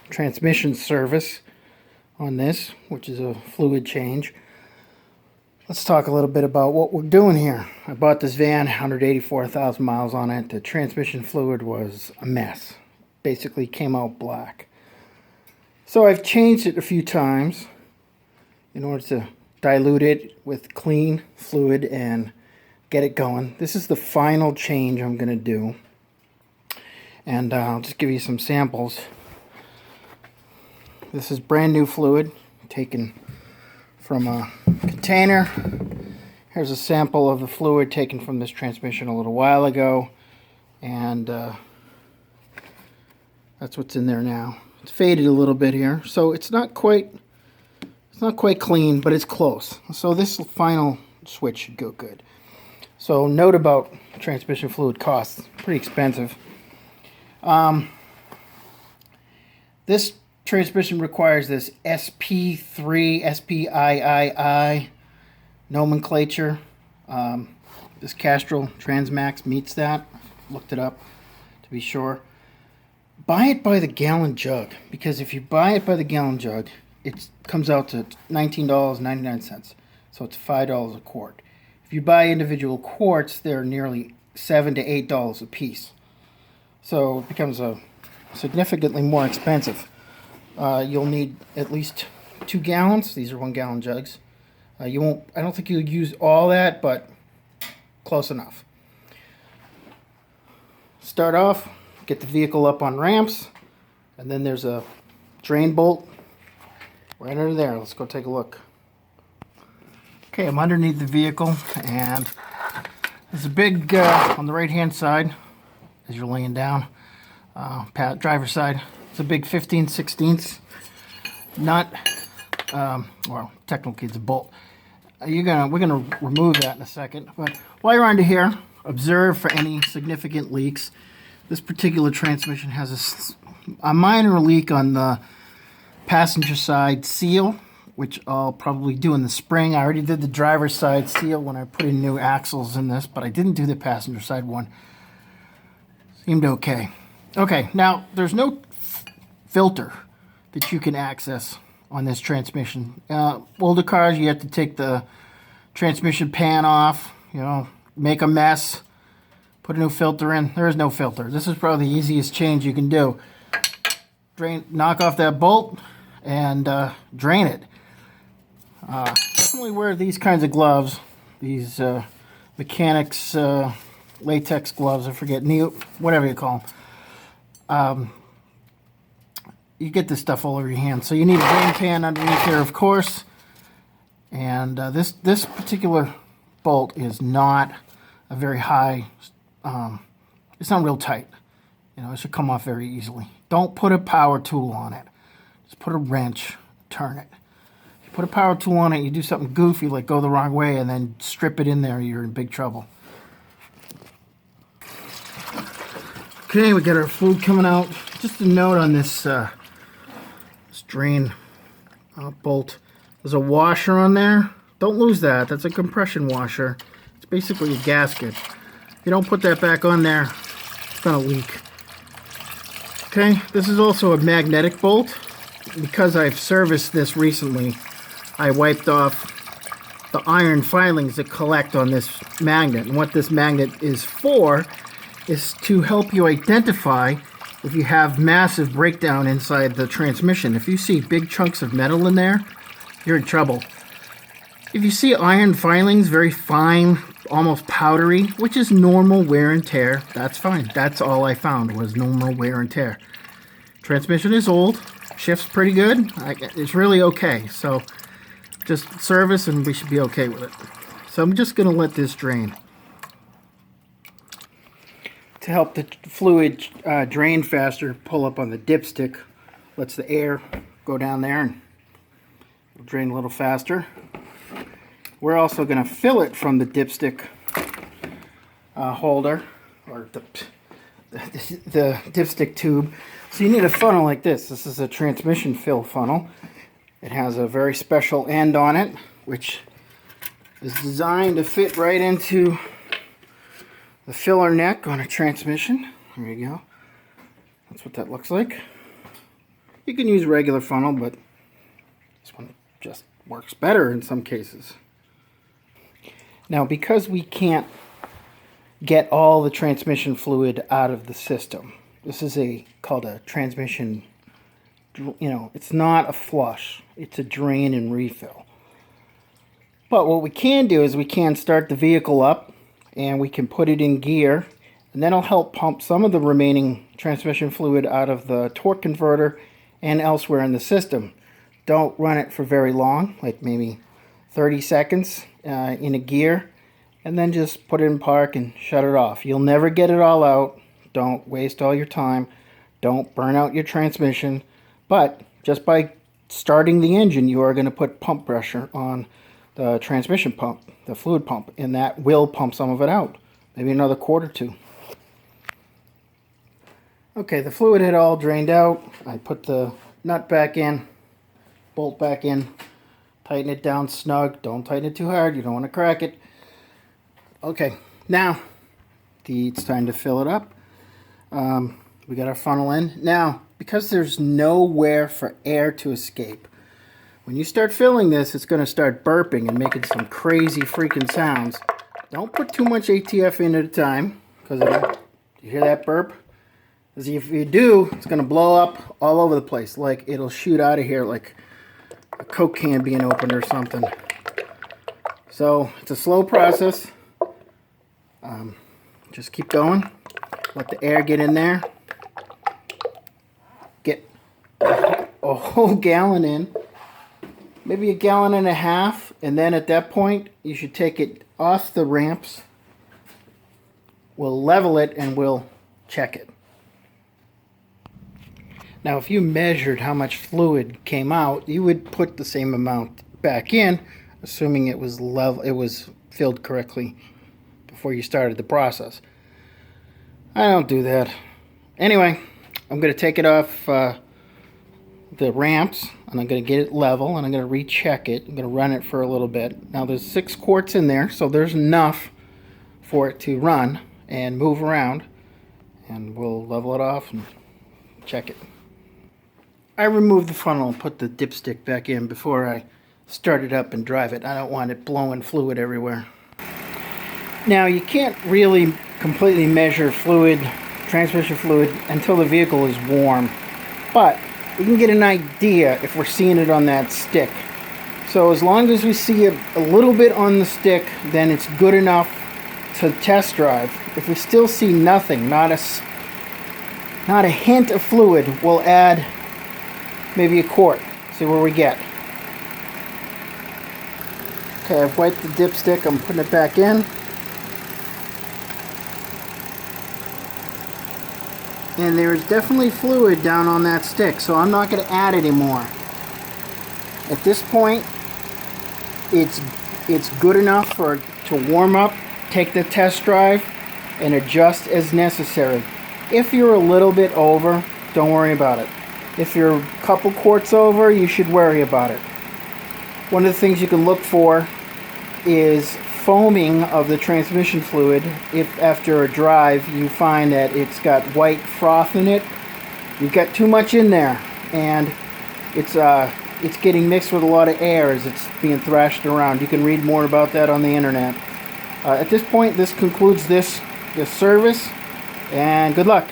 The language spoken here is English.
Transmission service on this, which is a fluid change. Let's talk a little bit about what we're doing here. I bought this van, 184,000 miles on it. The transmission fluid was a mess. Basically came out black. So I've changed it a few times in order to dilute it with clean fluid and get it going. This is the final change I'm going to do. And I'll just give you some samples. This is brand new fluid taken from a container. Here's a sample of the fluid taken from this transmission a little while ago, and that's what's in there now. It's faded a little bit here, so it's not quite clean, but it's close. So this final switch should go good. So note about transmission fluid costs, pretty expensive. This transmission requires this SP3, SPIII nomenclature. This Castrol Transmax meets that. Looked it up to be sure. Buy it by the gallon jug, because if you buy it by the gallon jug, it comes out to $19.99. So it's $5 a quart. If you buy individual quarts, they're nearly $7 to $8 a piece. So it becomes significantly more expensive. You'll need at least 2 gallons. These are 1 gallon jugs. I don't think you'll use all that, but close enough. Start off, get the vehicle up on ramps, and then there's a drain bolt right under there. Let's go take a look. Okay, I'm underneath the vehicle, and there's a big, on the right hand side, as you're laying down, driver's side. It's a big 15/16 nut. Well, technically it's a bolt. We're gonna remove that in a second. But while you're under here, observe for any significant leaks. This particular transmission has a minor leak on the passenger side seal, which I'll probably do in the spring. I already did the driver's side seal when I put in new axles in this, but I didn't do the passenger side one. Seemed okay. Okay, now there's no filter that you can access on this transmission. Older cars, you have to take the transmission pan off, make a mess, put a new filter in. There is no filter. This is probably the easiest change you can do. Knock off that bolt and drain it. Definitely wear these kinds of gloves, these mechanics latex gloves, I forget, whatever you call them. You get this stuff all over your hands. So you need a drain pan underneath here, of course. And this particular bolt is not a very high, it's not real tight. It should come off very easily. Don't put a power tool on it. Just put a wrench, turn it. If you put a power tool on it, you do something goofy like go the wrong way and then strip it in there, you're in big trouble. Okay, we got our fluid coming out. Just a note on this drain bolt. There's a washer on there. Don't lose that. That's a compression washer. It's basically a gasket. If you don't put that back on there, it's going to leak. Okay, this is also a magnetic bolt. Because I've serviced this recently, I wiped off the iron filings that collect on this magnet. And what this magnet is for is to help you identify if you have massive breakdown inside the transmission. If you see big chunks of metal in there, you're in trouble. If you see iron filings, very fine, almost powdery, which is normal wear and tear, that's fine. That's all I found was normal wear and tear. Transmission is old, shifts pretty good. It's really okay. So just service and we should be okay with it. So I'm just going to let this drain. To help the fluid drain faster, pull up on the dipstick, lets the air go down there and it'll drain a little faster. We're also going to fill it from the dipstick holder, or the dipstick tube. So you need a funnel like this. This is a transmission fill funnel. It has a very special end on it, which is designed to fit right into the filler neck on a transmission. There you go. That's what that looks like. You can use regular funnel, but this one just works better in some cases. Now, because we can't get all the transmission fluid out of the system, this is called a transmission, it's not a flush, it's a drain and refill. But what we can do is we can start the vehicle up and we can put it in gear, and that'll help pump some of the remaining transmission fluid out of the torque converter and elsewhere in the system. Don't run it for very long, like maybe 30 seconds in a gear, and then just put it in park and shut it off. You'll never get it all out. Don't waste all your time. Don't burn out your transmission. But just by starting the engine, you are going to put pump pressure on the transmission pump, the fluid pump, and that will pump some of it out. Maybe another quart or two. Okay, the fluid had all drained out. I put the nut back in, bolt back in, tighten it down snug. Don't tighten it too hard. You don't want to crack it. Okay, now it's time to fill it up. We got our funnel in. Now, because there's nowhere for air to escape, when you start filling this, it's going to start burping and making some crazy freaking sounds. Don't put too much ATF in at a time, because you hear that burp? Because if you do, it's going to blow up all over the place. Like, it'll shoot out of here like a Coke can being opened or something. So, it's a slow process. Just keep going. Let the air get in there. Get a whole gallon in. Maybe 1.5 gallons. And then at that point, you should take it off the ramps. We'll level it and we'll check it. Now, if you measured how much fluid came out, you would put the same amount back in, assuming it was filled correctly before you started the process. I don't do that. Anyway, I'm going to take it off the ramps, and I'm going to get it level, and I'm going to recheck it. I'm going to run it for a little bit. Now, there's 6 quarts in there, so there's enough for it to run and move around, and we'll level it off and check it. I removed the funnel and put the dipstick back in before I start it up and drive it. I don't want it blowing fluid everywhere. Now, you can't really completely measure transmission fluid, until the vehicle is warm. But we can get an idea if we're seeing it on that stick. So as long as we see it a little bit on the stick, then it's good enough to test drive. If we still see nothing, not a hint of fluid, we'll add maybe 1 quart. See where we get. Okay, I've wiped the dipstick. I'm putting it back in. And there's definitely fluid down on that stick, so I'm not going to add any more. At this point, it's good enough to warm up, take the test drive, and adjust as necessary. If you're a little bit over, don't worry about it. If you're a couple quarts over, you should worry about it. One of the things you can look for is foaming of the transmission fluid. If after a drive you find that it's got white froth in it, you've got too much in there, and it's getting mixed with a lot of air as it's being thrashed around. You can read more about that on the internet. At this point, this concludes this service, and good luck.